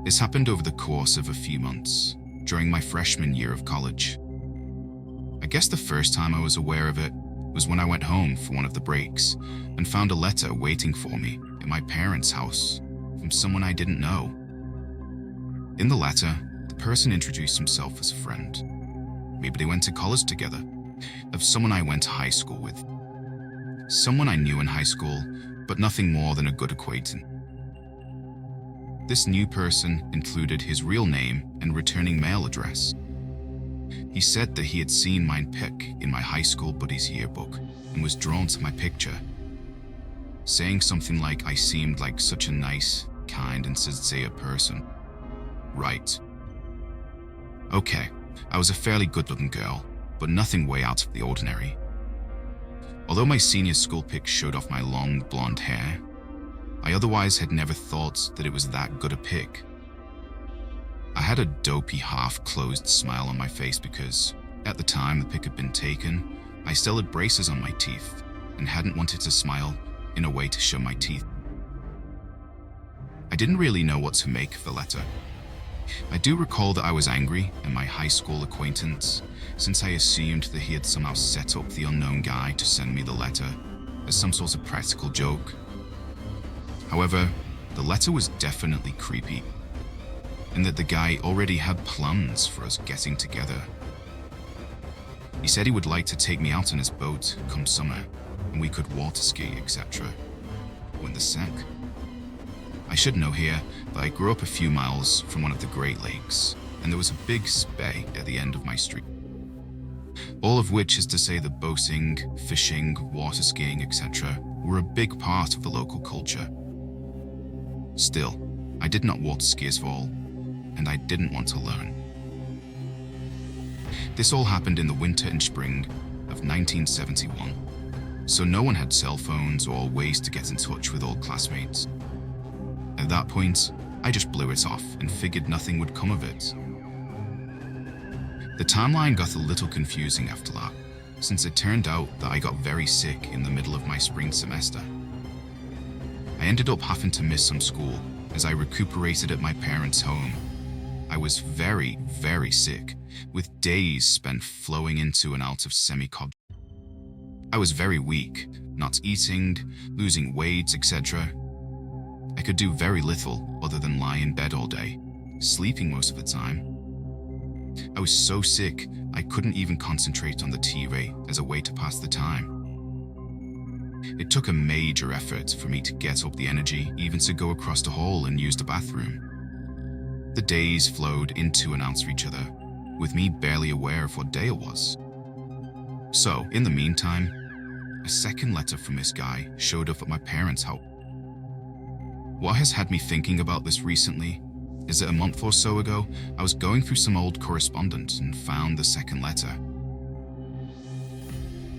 This happened over the course of a few months, during my freshman year of college. I guess the first time I was aware of it was when I went home for one of the breaks and found a letter waiting for me at my parents' house from someone I didn't know. In the letter, the person introduced himself as a friend. Maybe they went to college together, of someone I went to high school with. Someone I knew in high school, but nothing more than a good acquaintance. This new person included his real name and returning mail address. He said that he had seen my pic in my high school buddy's yearbook and was drawn to my picture, saying something like I seemed like such a nice, kind and sincere person. Right. Okay, I was a fairly good-looking girl, but nothing way out of the ordinary. Although my senior school pic showed off my long blonde hair, I otherwise had never thought that it was that good a pic. I had a dopey half-closed smile on my face because, at the time the pic had been taken, I still had braces on my teeth and hadn't wanted to smile in a way to show my teeth. I didn't really know what to make of the letter. I do recall that I was angry at my high school acquaintance, since I assumed that he had somehow set up the unknown guy to send me the letter as some sort of practical joke. However, the letter was definitely creepy, and that the guy already had plans for us getting together. He said he would like to take me out on his boat come summer, and we could water ski, etc. when the sank. I should know here that I grew up a few miles from one of the Great Lakes, and there was a big bay at the end of my street. All of which is to say that boating, fishing, water skiing, etc. were a big part of the local culture. Still, I did not water ski as fall, and I didn't want to learn. This all happened in the winter and spring of 1971, so no one had cell phones or ways to get in touch with old classmates. At that point, I just blew it off and figured nothing would come of it. The timeline got a little confusing after that, since it turned out that I got very sick in the middle of my spring semester. I ended up having to miss some school as I recuperated at my parents' home. I was very, very sick, with days spent flowing into and out of semi-cog. I was very weak, not eating, losing weight, etc. I could do very little other than lie in bed all day, sleeping most of the time. I was so sick, I couldn't even concentrate on the TV as a way to pass the time. It took a major effort for me to get up the energy even to go across the hall and use the bathroom. The days flowed into and out of each other, with me barely aware of what day it was. So, in the meantime, a second letter from this guy showed up at my parents' house. What has had me thinking about this recently is that a month or so ago, I was going through some old correspondence and found the second letter.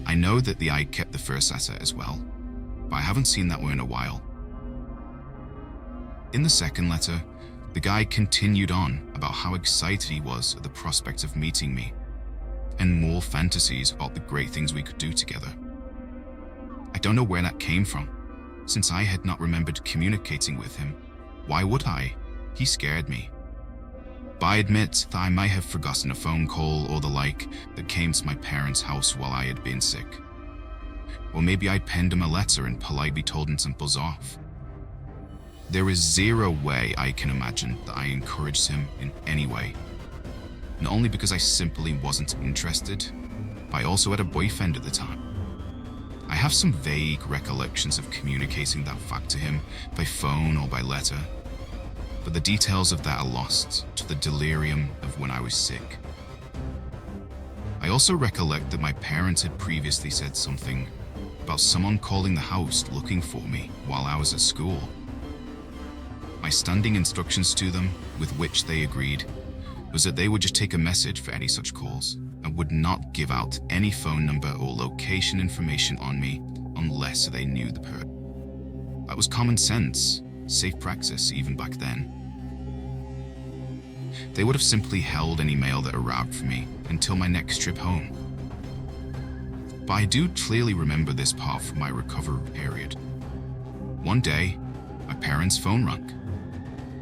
I know that the guy kept the first letter as well, but I haven't seen that one in a while. In the second letter, the guy continued on about how excited he was at the prospect of meeting me, and more fantasies about the great things we could do together. I don't know where that came from, since I had not remembered communicating with him. Why would I? He scared me. But I admit that I might have forgotten a phone call or the like that came to my parents' house while I had been sick. Or maybe I penned him a letter and politely told him to buzz off. There is zero way I can imagine that I encouraged him in any way. Not only because I simply wasn't interested, but I also had a boyfriend at the time. I have some vague recollections of communicating that fact to him by phone or by letter, but the details of that are lost to the delirium of when I was sick. I also recollect that my parents had previously said something about someone calling the house looking for me while I was at school. My standing instructions to them, with which they agreed, was that they would just take a message for any such calls and would not give out any phone number or location information on me unless they knew the person. That was common sense, safe practice even back then. They would have simply held any mail that arrived for me until my next trip home. But I do clearly remember this part from my recovery period. One day, my parents' phone rang.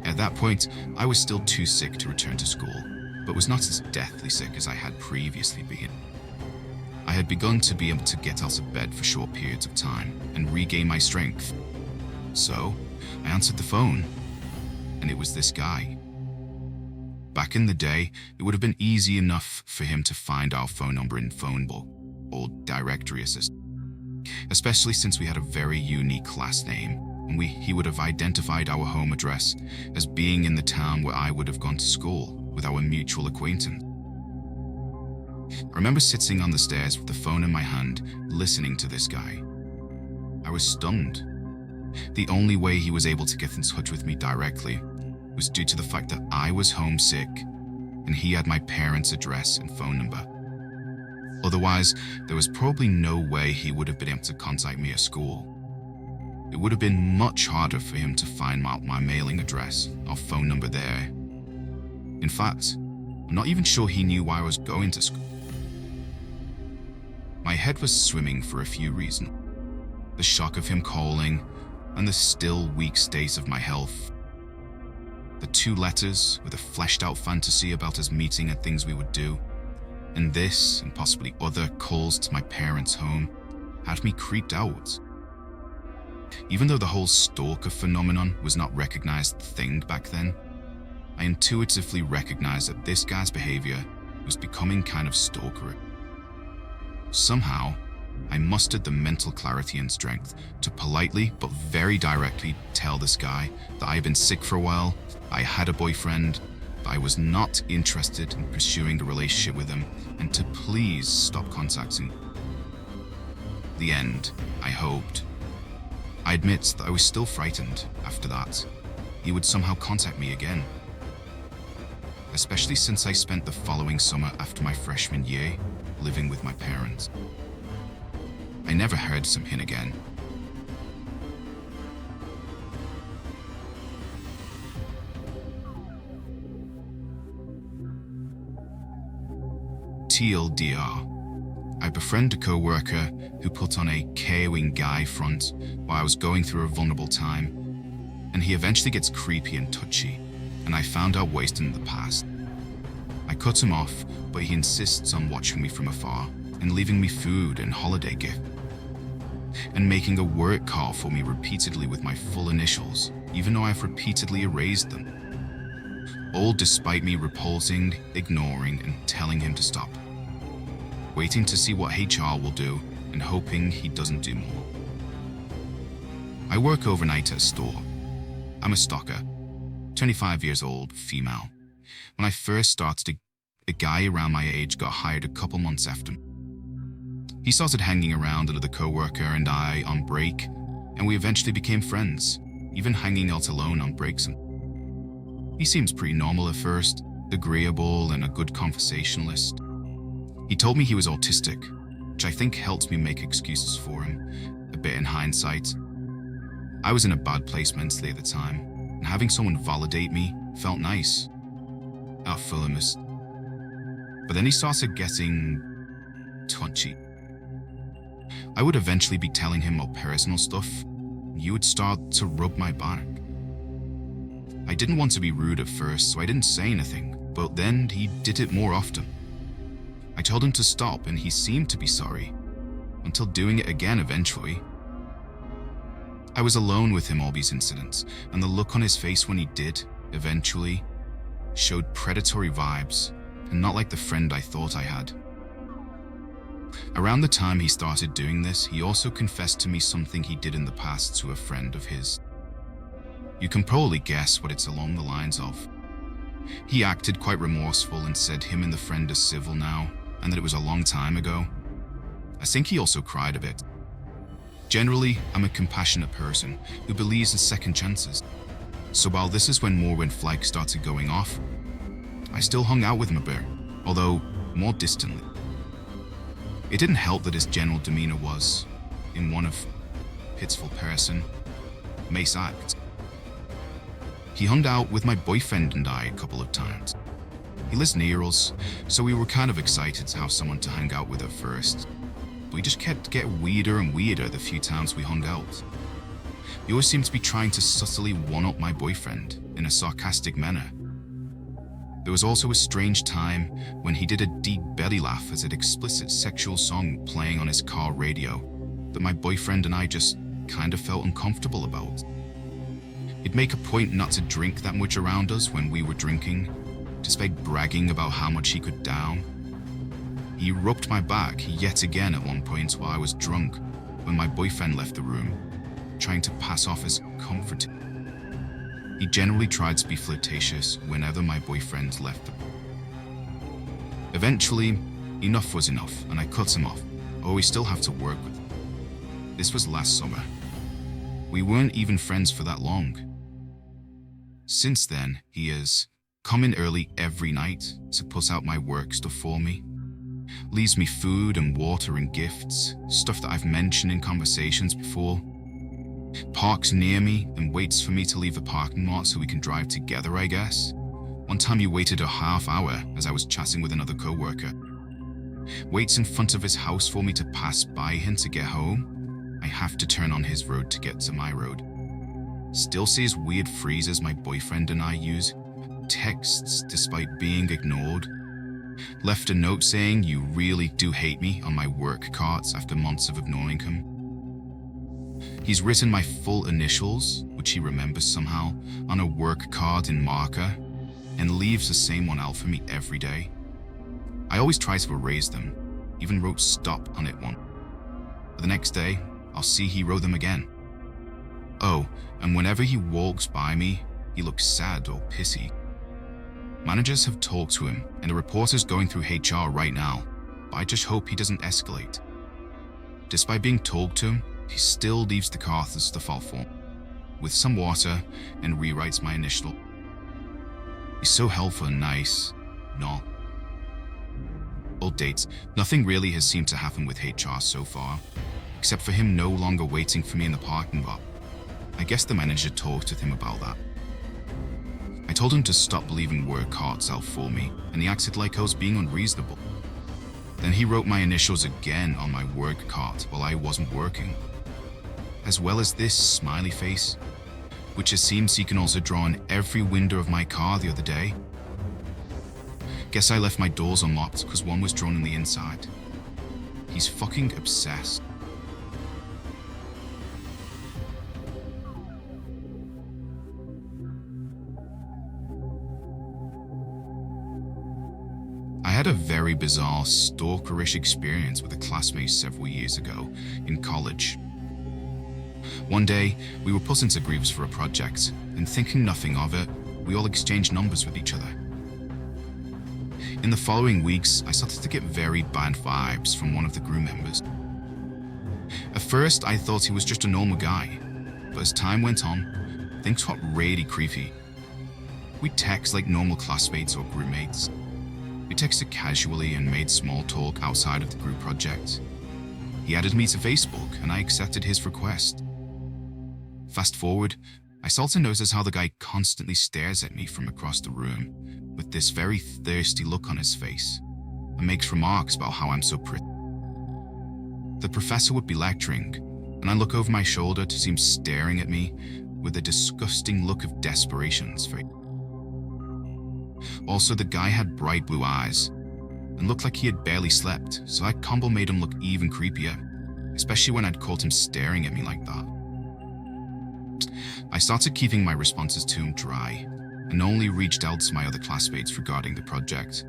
At that point, I was still too sick to return to school, but was not as deathly sick as I had previously been. I had begun to be able to get out of bed for short periods of time and regain my strength. So, I answered the phone, and it was this guy. Back in the day, it would have been easy enough for him to find our phone number in phone book or directory assist, especially since we had a very unique last name, and he would have identified our home address as being in the town where I would have gone to school with our mutual acquaintance. I remember sitting on the stairs with the phone in my hand, listening to this guy. I was stunned. The only way he was able to get in touch with me directly was due to the fact that I was homesick and he had my parents' address and phone number. Otherwise, there was probably no way he would have been able to contact me at school. It would have been much harder for him to find out my mailing address or phone number there. In fact, I'm not even sure he knew why I was going to school. My head was swimming for a few reasons. The shock of him calling and the still weak state of my health. The 2 letters with a fleshed out fantasy about us meeting and things we would do. And this, and possibly other calls to my parents' home, had me creeped out. Even though the whole stalker phenomenon was not recognized thing back then, I intuitively recognized that this guy's behavior was becoming kind of stalkery. Somehow, I mustered the mental clarity and strength to politely but very directly tell this guy that I had been sick for a while, I had a boyfriend, but I was not interested in pursuing a relationship with him, and to please stop contacting. The end, I hoped. I admit that I was still frightened after that. He would somehow contact me again. Especially since I spent the following summer after my freshman year living with my parents. I never heard from him again. TLDR. I befriended a co-worker who put on a caring guy front while I was going through a vulnerable time, and he eventually gets creepy and touchy, and I found out wasting in the past. I cut him off, but he insists on watching me from afar and leaving me food and holiday gift, and making a work call for me repeatedly with my full initials, even though I've repeatedly erased them. All despite me repulsing, ignoring, and telling him to stop. Waiting to see what HR will do and hoping he doesn't do more. I work overnight at a store. I'm a stalker, 25 years old, female. When I first started, a guy around my age got hired a couple months after. He started hanging around another co-worker and I on break, and we eventually became friends, even hanging out alone on breaks. He seems pretty normal at first, agreeable and a good conversationalist. He told me he was autistic, which I think helped me make excuses for him, a bit in hindsight. I was in a bad place mentally at the time, and having someone validate me felt nice. At first. But then he started getting touchy. I would eventually be telling him more personal stuff, and he would start to rub my back. I didn't want to be rude at first, so I didn't say anything, but then he did it more often. I told him to stop and he seemed to be sorry, until doing it again eventually. I was alone with him all these incidents, and the look on his face when he did, eventually, showed predatory vibes, and not like the friend I thought I had. Around the time he started doing this, he also confessed to me something he did in the past to a friend of his. You can probably guess what it's along the lines of. He acted quite remorseful and said him and the friend are civil now, and that it was a long time ago. I think he also cried a bit. Generally, I'm a compassionate person who believes in second chances. So while this is when more red flags started going off, I still hung out with him a bit, although more distantly. It didn't help that his general demeanor was, in one of pitiful person, Mace act. He hung out with my boyfriend and I a couple of times. He lives near us, so we were kind of excited to have someone to hang out with at first. But we just kept getting weirder and weirder the few times we hung out. He always seemed to be trying to subtly one-up my boyfriend in a sarcastic manner. There was also a strange time when he did a deep belly laugh as an explicit sexual song playing on his car radio that my boyfriend and I just kind of felt uncomfortable about. He'd make a point not to drink that much around us when we were drinking, despite bragging about how much he could down. He rubbed my back yet again at one point while I was drunk when my boyfriend left the room, trying to pass off as comforting. He generally tried to be flirtatious whenever my boyfriend left the room. Eventually, enough was enough and I cut him off, or we still have to work with him. This was last summer. We weren't even friends for that long. Since then, he has come in early every night to put out my work stuff for me, leaves me food and water and gifts, stuff that I've mentioned in conversations before, parks near me and waits for me to leave the parking lot so we can drive together, I guess. One time he waited a half hour as I was chatting with another coworker. Waits in front of his house for me to pass by him to get home. I have to turn on his road to get to my road. Still sees weird phrases my boyfriend and I use. Texts despite being ignored. Left a note saying, "You really do hate me," on my work cards after months of ignoring him. He's written my full initials, which he remembers somehow, on a work card in marker, and leaves the same one out for me every day. I always try to erase them, even wrote "stop" on it once. But the next day, I'll see he wrote them again. Oh, and whenever he walks by me, he looks sad or pissy. Managers have talked to him, and a reporter's going through HR right now, but I just hope he doesn't escalate. Despite being talked to, he still leaves the car as the default form, with some water, and rewrites my initial. He's so helpful and nice. No. Old dates. Nothing really has seemed to happen with HR so far, except for him no longer waiting for me in the parking lot. I guess the manager talked with him about that. I told him to stop leaving work cards out for me, and he acted like I was being unreasonable. Then he wrote my initials again on my work card while I wasn't working, as well as this smiley face, which it seems he can also draw on every window of my car the other day. Guess I left my doors unlocked because one was drawn on the inside. He's fucking obsessed. I had a very bizarre stalkerish experience with a classmate several years ago in college. One day, we were put into groups for a project, and thinking nothing of it, we all exchanged numbers with each other. In the following weeks, I started to get very bad vibes from one of the group members. At first, I thought he was just a normal guy, but as time went on, things got really creepy. We'd text like normal classmates or group mates. We texted casually and made small talk outside of the group project. He added me to Facebook, and I accepted his request. Fast forward, I started to notice how the guy constantly stares at me from across the room with this very thirsty look on his face, and makes remarks about how I'm so pretty. The professor would be lecturing, and I look over my shoulder to see him staring at me with a disgusting look of desperation on his face. Also, the guy had bright blue eyes and looked like he had barely slept, so that combo made him look even creepier, especially when I'd caught him staring at me like that. I started keeping my responses to him dry and only reached out to my other classmates regarding the project.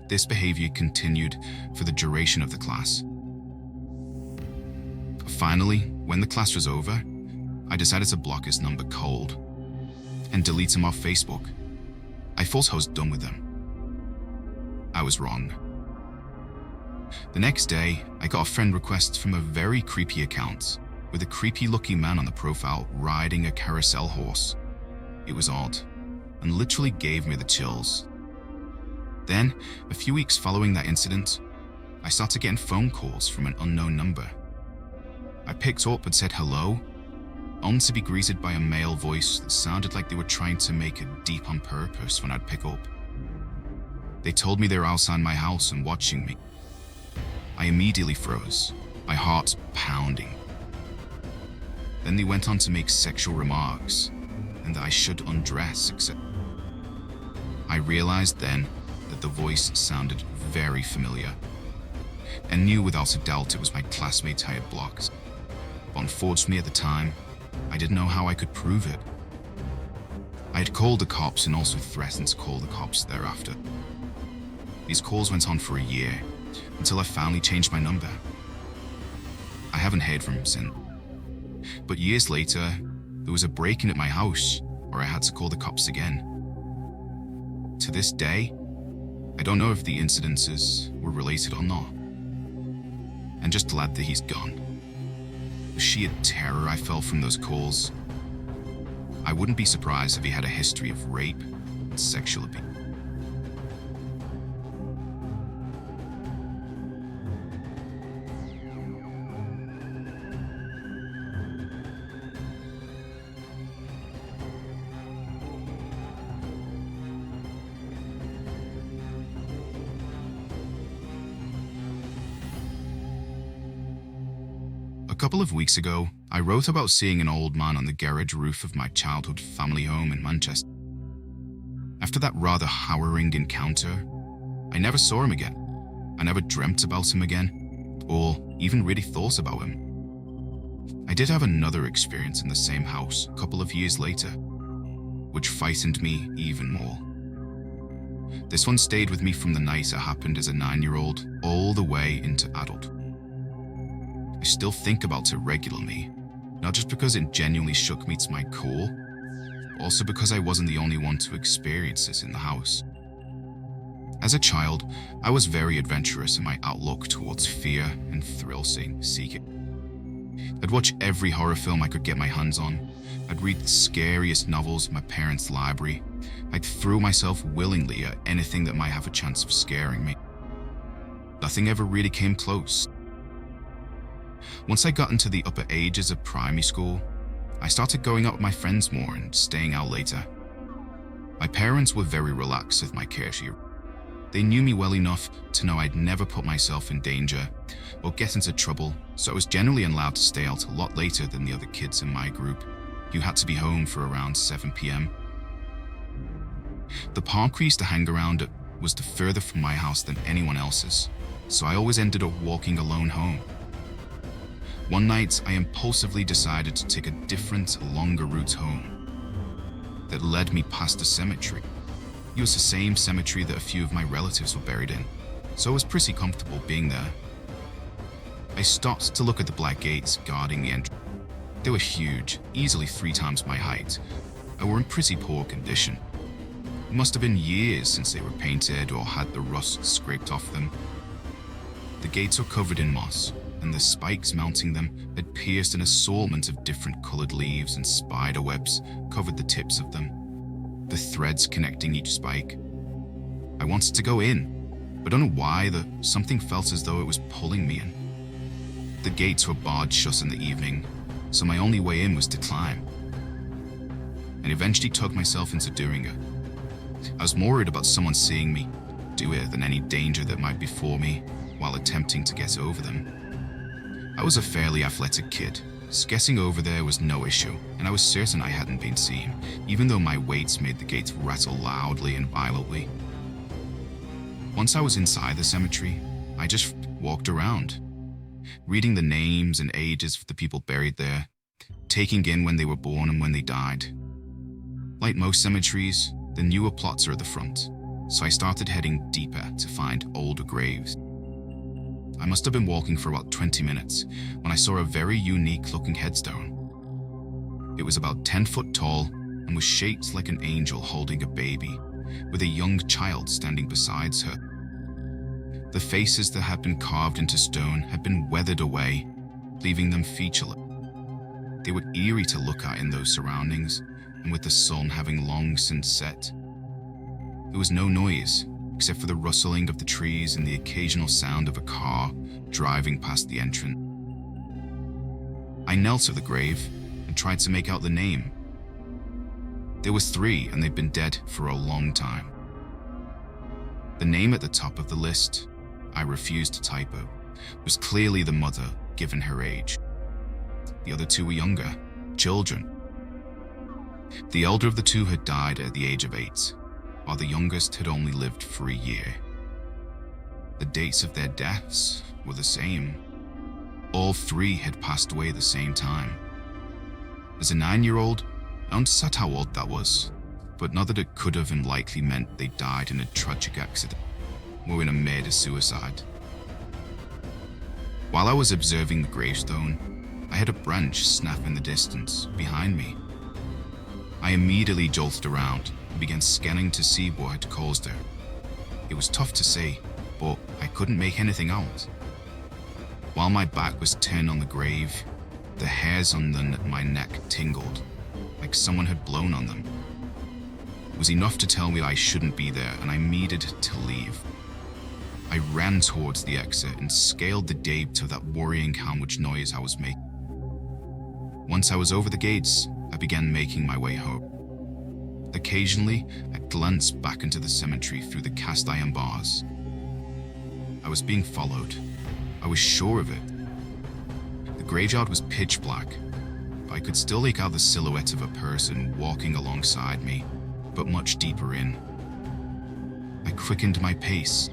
This behavior continued for the duration of the class. Finally, when the class was over, I decided to block his number cold and delete him off Facebook. I thought I was done with him. I was wrong. The next day, I got a friend request from a very creepy account with a creepy-looking man on the profile riding a carousel horse. It was odd, and literally gave me the chills. Then, a few weeks following that incident, I started getting phone calls from an unknown number. I picked up and said hello, only to be greeted by a male voice that sounded like they were trying to make it deep on purpose when I'd pick up. They told me they were outside my house and watching me. I immediately froze, my heart pounding. Then they went on to make sexual remarks, and and that I should undress, except I realized then that the voice sounded very familiar, and knew without a doubt it was my classmate I had blocked. But unfortunately at the time, I didn't know how I could prove it. I had called the cops and also threatened to call the cops thereafter. These calls went on for a year, until I finally changed my number. I haven't heard from him since. But years later, there was a break-in at my house where I had to call the cops again. To this day, I don't know if the incidences were related or not. And just glad that he's gone. The sheer terror I felt from those calls. I wouldn't be surprised if he had a history of rape and sexual abuse. A couple of weeks ago, I wrote about seeing an old man on the garage roof of my childhood family home in Manchester. After that rather harrowing encounter, I never saw him again. I never dreamt about him again, or even really thought about him. I did have another experience in the same house a couple of years later, which frightened me even more. This one stayed with me from the night it happened as a 9-year-old all the way into adulthood. I still think about it regularly, not just because it genuinely shook me to my core, but also because I wasn't the only one to experience this in the house. As a child, I was very adventurous in my outlook towards fear and thrill-seeking. I'd watch every horror film I could get my hands on. I'd read the scariest novels in my parents' library. I'd throw myself willingly at anything that might have a chance of scaring me. Nothing ever really came close. Once I got into the upper ages of primary school, I started going out with my friends more and staying out later. My parents were very relaxed with my courtesy. They knew me well enough to know I'd never put myself in danger or get into trouble, so I was generally allowed to stay out a lot later than the other kids in my group, who had to be home for around 7 p.m. The park we used to hang around at was further from my house than anyone else's, so I always ended up walking alone home. One night, I impulsively decided to take a different, longer route home that led me past a cemetery. It was the same cemetery that a few of my relatives were buried in, so I was pretty comfortable being there. I stopped to look at the black gates guarding the entrance. They were huge, easily 3 times my height, and were in pretty poor condition. It must have been years since they were painted or had the rust scraped off them. The gates were covered in moss, and the spikes mounting them had pierced an assortment of different colored leaves, and spider webs covered the tips of them, the threads connecting each spike. I wanted to go in, but I don't know why, something felt as though it was pulling me in. The gates were barred shut in the evening, so my only way in was to climb, and eventually tugged myself into doing it. I was more worried about someone seeing me do it than any danger that might befall me while attempting to get over them. I was a fairly athletic kid, so getting over there was no issue, and I was certain I hadn't been seen, even though my weight made the gates rattle loudly and violently. Once I was inside the cemetery, I just walked around, reading the names and ages of the people buried there, taking in when they were born and when they died. Like most cemeteries, the newer plots are at the front, so I started heading deeper to find older graves. I must have been walking for about 20 minutes when I saw a very unique-looking headstone. It was about 10 foot tall and was shaped like an angel holding a baby, with a young child standing beside her. The faces that had been carved into stone had been weathered away, leaving them featureless. They were eerie to look at in those surroundings, and with the sun having long since set. There was no noise, except for the rustling of the trees and the occasional sound of a car driving past the entrance. I knelt at the grave and tried to make out the name. There was 3, and they'd been dead for a long time. The name at the top of the list, I refused to typo, was clearly the mother given her age. The other 2 were younger, children. The elder of the two had died at the age of 8, while the youngest had only lived for a year. The dates of their deaths were the same. All three had passed away at the same time. As a 9-year-old, I understood how odd that was, but not that it could have and likely meant they died in a tragic accident or in a murder-suicide. While I was observing the gravestone, I heard a branch snap in the distance behind me. I immediately jolted around and began scanning to see what had caused her. It was tough to see, but I couldn't make anything out. While my back was turned on the grave, the hairs on my neck tingled, like someone had blown on them. It was enough to tell me I shouldn't be there and I needed to leave. I ran towards the exit and scaled the gate without worrying how much noise I was making. Once I was over the gates, I began making my way home. Occasionally, I glanced back into the cemetery through the cast iron bars. I was being followed. I was sure of it. The graveyard was pitch black, but I could still make out the silhouette of a person walking alongside me, but much deeper in. I quickened my pace,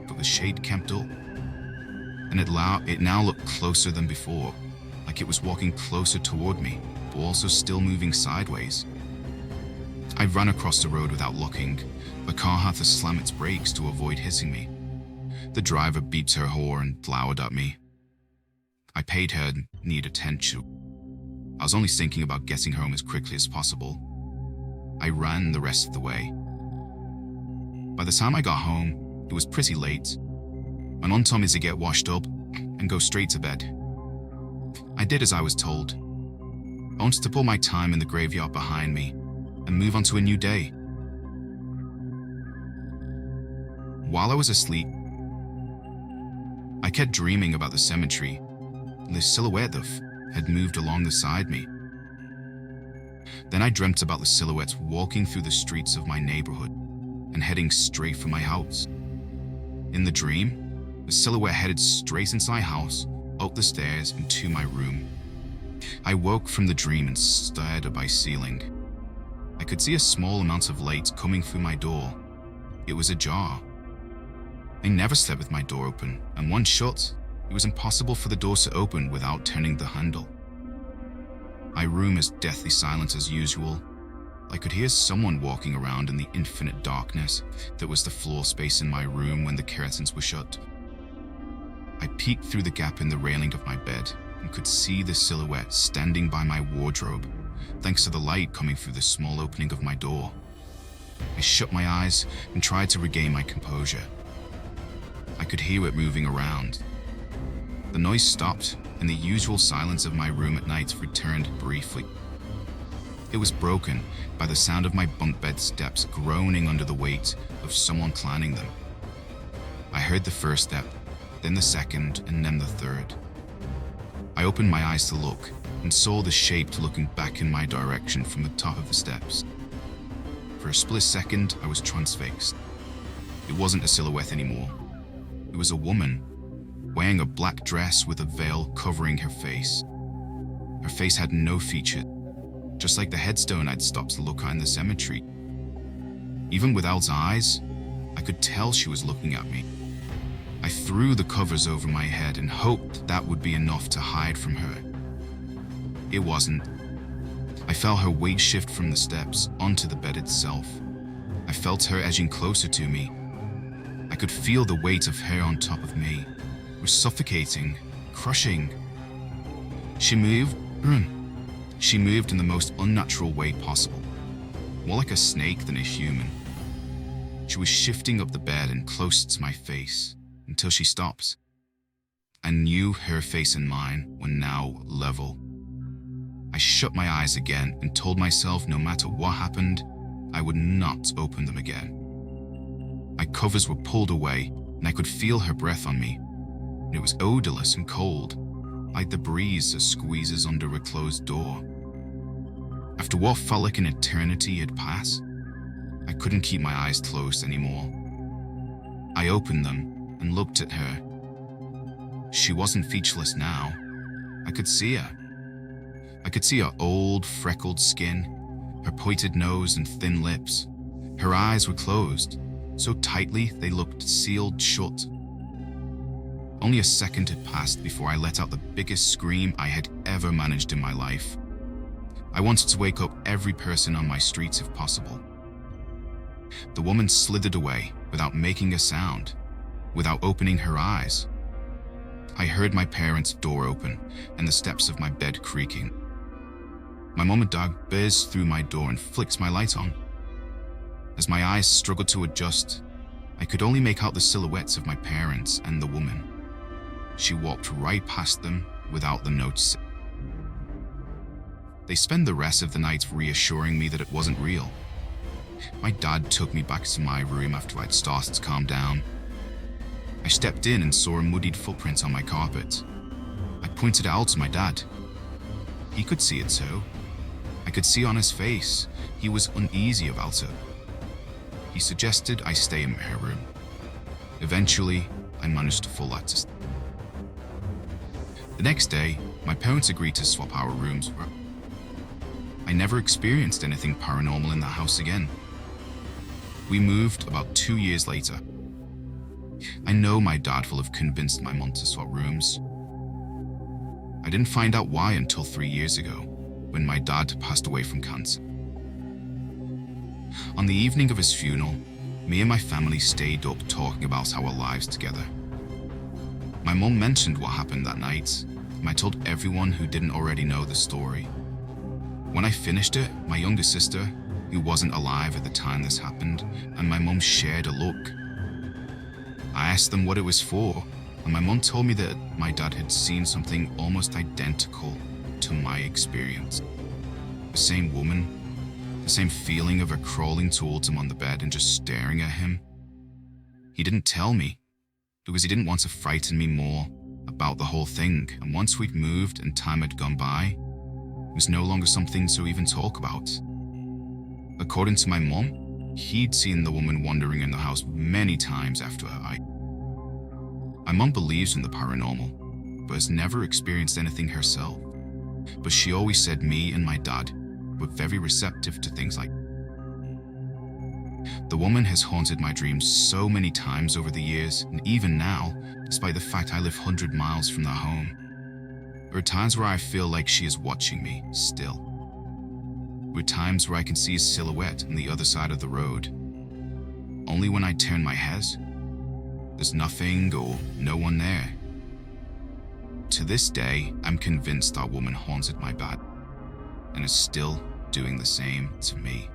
but the shade kept up, and it now looked closer than before, like it was walking closer toward me, but also still moving sideways. I ran across the road without looking. The car had to slam its brakes to avoid hitting me. The driver beeped her horn and glowered at me. I paid her neat attention. I was only thinking about getting home as quickly as possible. I ran the rest of the way. By the time I got home, it was pretty late. My mom told me to get washed up and go straight to bed. I did as I was told. I wanted to put my time in the graveyard behind me and move on to a new day. While I was asleep, I kept dreaming about the cemetery and the silhouette had moved along beside me. Then I dreamt about the silhouette walking through the streets of my neighborhood and heading straight for my house. In the dream, the silhouette headed straight into my house, up the stairs and to my room. I woke from the dream and stared at my ceiling. I could see a small amount of light coming through my door. It was ajar. I never slept with my door open, and once shut, it was impossible for the door to open without turning the handle. My room is deathly silent as usual. I could hear someone walking around in the infinite darkness that was the floor space in my room when the curtains were shut. I peeked through the gap in the railing of my bed and could see the silhouette standing by my wardrobe, thanks to the light coming through the small opening of my door. I shut my eyes and tried to regain my composure. I could hear it moving around. The noise stopped, and the usual silence of my room at night returned briefly. It was broken by the sound of my bunk bed steps groaning under the weight of someone climbing them. I heard the first step, then the second, and then the third. I opened my eyes to look and saw the shape looking back in my direction from the top of the steps. For a split second, I was transfixed. It wasn't a silhouette anymore. It was a woman, wearing a black dress with a veil covering her face. Her face had no features, just like the headstone I'd stopped to look at in the cemetery. Even without eyes, I could tell she was looking at me. I threw the covers over my head and hoped that would be enough to hide from her. It wasn't. I felt her weight shift from the steps onto the bed itself. I felt her edging closer to me. I could feel the weight of her on top of me. It was suffocating, crushing. She moved in the most unnatural way possible, more like a snake than a human. She was shifting up the bed and close to my face until she stopped. I knew her face and mine were now level. I shut my eyes again and told myself no matter what happened, I would not open them again. My covers were pulled away and I could feel her breath on me. It was odorless and cold, like the breeze that squeezes under a closed door. After what felt like an eternity had passed, I couldn't keep my eyes closed anymore. I opened them and looked at her. She wasn't featureless now. I could see her. I could see her old, freckled skin, her pointed nose and thin lips. Her eyes were closed, so tightly they looked sealed shut. Only a second had passed before I let out the biggest scream I had ever managed in my life. I wanted to wake up every person on my streets if possible. The woman slithered away without making a sound, without opening her eyes. I heard my parents' door open and the steps of my bed creaking. My mom and dad burst through my door and flicked my light on. As my eyes struggled to adjust, I could only make out the silhouettes of my parents and the woman. She walked right past them without them noticing. They spent the rest of the night reassuring me that it wasn't real. My dad took me back to my room after I'd started to calm down. I stepped in and saw a muddied footprint on my carpet. I pointed it out to my dad. He could see it too. I could see on his face he was uneasy about it. He suggested I stay in her room. Eventually, I managed to fall that to sleep. The next day, my parents agreed to swap our rooms. I never experienced anything paranormal in the house again. We moved about 2 years later. I know my dad will have convinced my mom to swap rooms. I didn't find out why until 3 years ago, when my dad passed away from cancer. On the evening of his funeral, me and my family stayed up talking about our lives together. My mom mentioned what happened that night, and I told everyone who didn't already know the story. When I finished it, my younger sister, who wasn't alive at the time this happened, and my mom shared a look. I asked them what it was for, and my mom told me that my dad had seen something almost identical to my experience. The same woman, the same feeling of her crawling towards him on the bed and just staring at him. He didn't tell me, because he didn't want to frighten me more about the whole thing, and once we'd moved and time had gone by, it was no longer something to even talk about. According to my mom, he'd seen the woman wandering in the house many times after her eye. My mom believes in the paranormal, but has never experienced anything herself. But she always said me and my dad were very receptive to things like that. The woman has haunted my dreams so many times over the years, and even now, despite the fact I live 100 miles from their home, there are times where I feel like she is watching me still. There are times where I can see a silhouette on the other side of the road. Only when I turn my head, there's nothing or no one there. To this day, I'm convinced that woman haunted my bed and is still doing the same to me.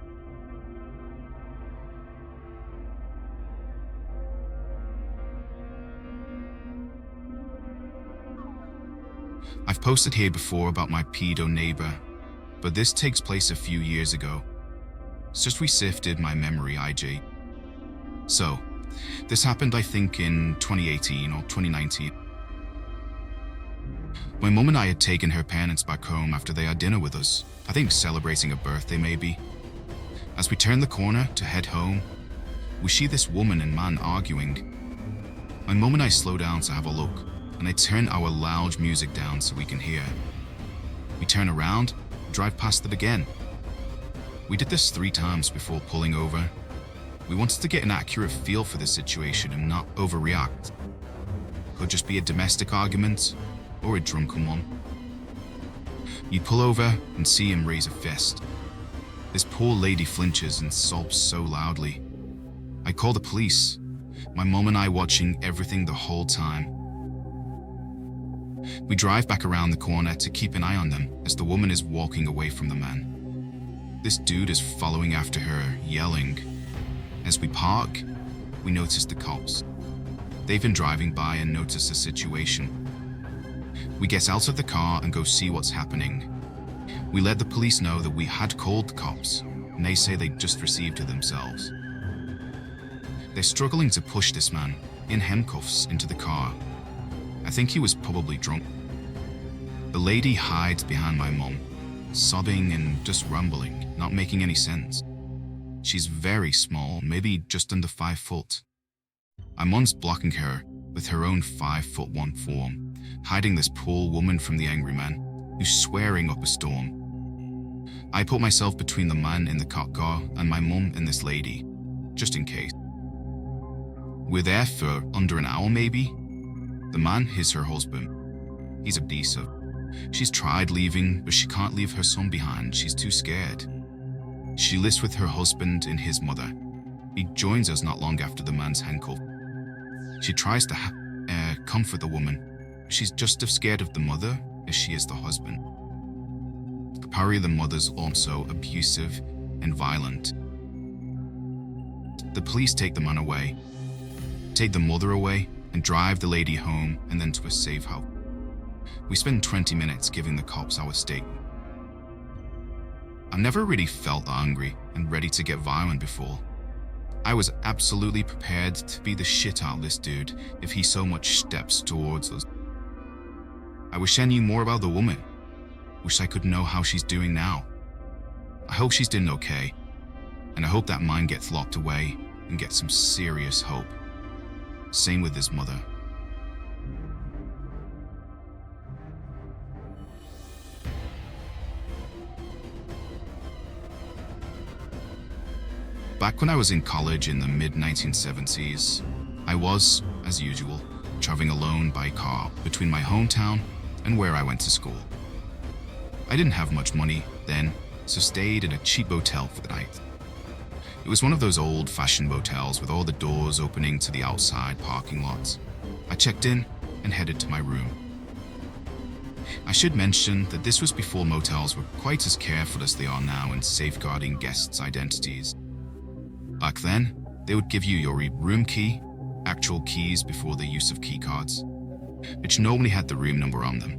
I've posted here before about my pedo neighbor, but this takes place a few years ago. It's just resifted my memory, IG. So, this happened I think in 2018 or 2019. My mum and I had taken her parents back home after they had dinner with us, I think celebrating a birthday maybe. As we turned the corner to head home, we see this woman and man arguing. My mum and I slow down to have a look, and I turn our loud music down so we can hear. We turn around, drive past it again. We did this 3 times before pulling over. We wanted to get an accurate feel for the situation and not overreact. Could just be a domestic argument or a drunken one. You pull over and see him raise a fist. This poor lady flinches and sobs so loudly. I call the police, my mom and I watching everything the whole time. We drive back around the corner to keep an eye on them as the woman is walking away from the man. This dude is following after her, yelling. As we park, we notice the cops. They've been driving by and notice the situation. We get out of the car and go see what's happening. We let the police know that we had called the cops, and they say they just received it themselves. They're struggling to push this man, in handcuffs, into the car. I think he was probably drunk. The lady hides behind my mom, sobbing and just rambling, not making any sense. She's very small, maybe just under 5 foot. My mom's blocking her with her own 5'1" form, hiding this poor woman from the angry man, who's swearing up a storm. I put myself between the man in the cop car and my mum and this lady, just in case. We're there for under an hour maybe. The man is her husband. He's abusive. She's tried leaving, but she can't leave her son behind. She's too scared. She lives with her husband and his mother. He joins us not long after the man's handcuffed. She tries to comfort the woman. She's just as scared of the mother as she is the husband. Apparently the mother's also abusive and violent. The police take the man away, take the mother away, and drive the lady home and then to a safe house. We spend 20 minutes giving the cops our statement. I've never really felt angry and ready to get violent before. I was absolutely prepared to be the shit out of this dude if he so much steps towards us. I wish I knew more about the woman. Wish I could know how she's doing now. I hope she's doing okay, and I hope that man gets locked away and gets some serious hope. Same with his mother. Back when I was in college in the mid-1970s, I was, as usual, traveling alone by car between my hometown and where I went to school. I didn't have much money then, so stayed in a cheap motel for the night. It was one of those old-fashioned motels with all the doors opening to the outside parking lots. I checked in and headed to my room. I should mention that this was before motels were quite as careful as they are now in safeguarding guests' identities. Back then, they would give you your room key, actual keys before the use of key cards, which normally had the room number on them.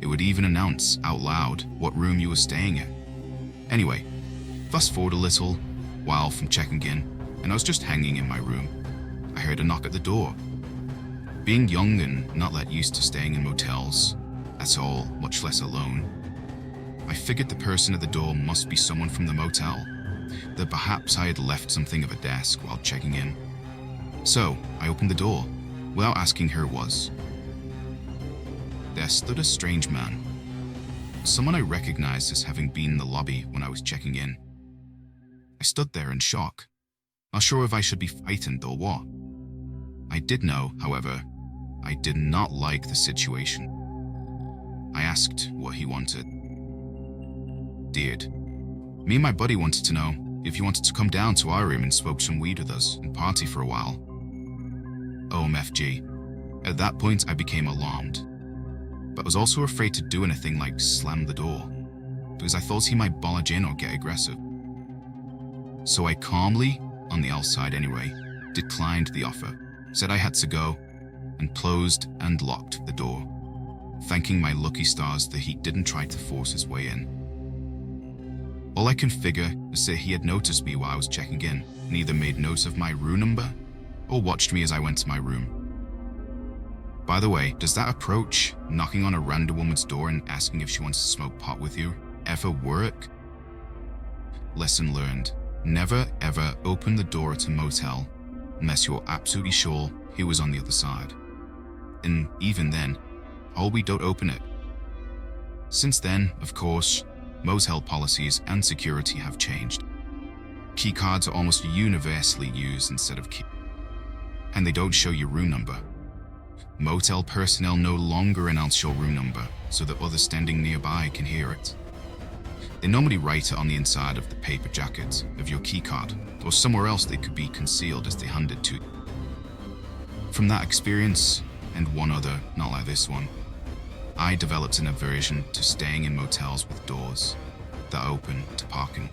It would even announce out loud what room you were staying in. Anyway, fast forward a little while from checking in, and I was just hanging in my room. I heard a knock at the door. Being young and not that used to staying in motels at all, much less alone, I figured the person at the door must be someone from the motel, that perhaps I had left something of a desk while checking in. So I opened the door without asking who it was. There stood a strange man, someone I recognized as having been in the lobby when I was checking in. I stood there in shock, not sure if I should be frightened or what. I did know, however, I did not like the situation. I asked what he wanted. Did. Me and my buddy wanted to know if he wanted to come down to our room and smoke some weed with us and party for a while. OMFG. At that point, I became alarmed, but was also afraid to do anything like slam the door, because I thought he might barge in or get aggressive. So I calmly, on the outside anyway, declined the offer, said I had to go, and closed and locked the door, thanking my lucky stars that he didn't try to force his way in. All I can figure is that he had noticed me while I was checking in and either made notes of my room number or watched me as I went to my room. By the way, does that approach, knocking on a random woman's door and asking if she wants to smoke pot with you, ever work? Lesson learned. Never ever open the door at a motel unless you're absolutely sure he was on the other side. And even then, probably don't open it. Since then, of course, motel policies and security have changed. Keycards are almost universally used instead of key, and they don't show your room number. Motel personnel no longer announce your room number so that others standing nearby can hear it. They normally write it on the inside of the paper jacket of your keycard, or somewhere else they could be concealed as they hand it to you. From that experience, and one other not like this one, I developed an aversion to staying in motels with doors that open to parking.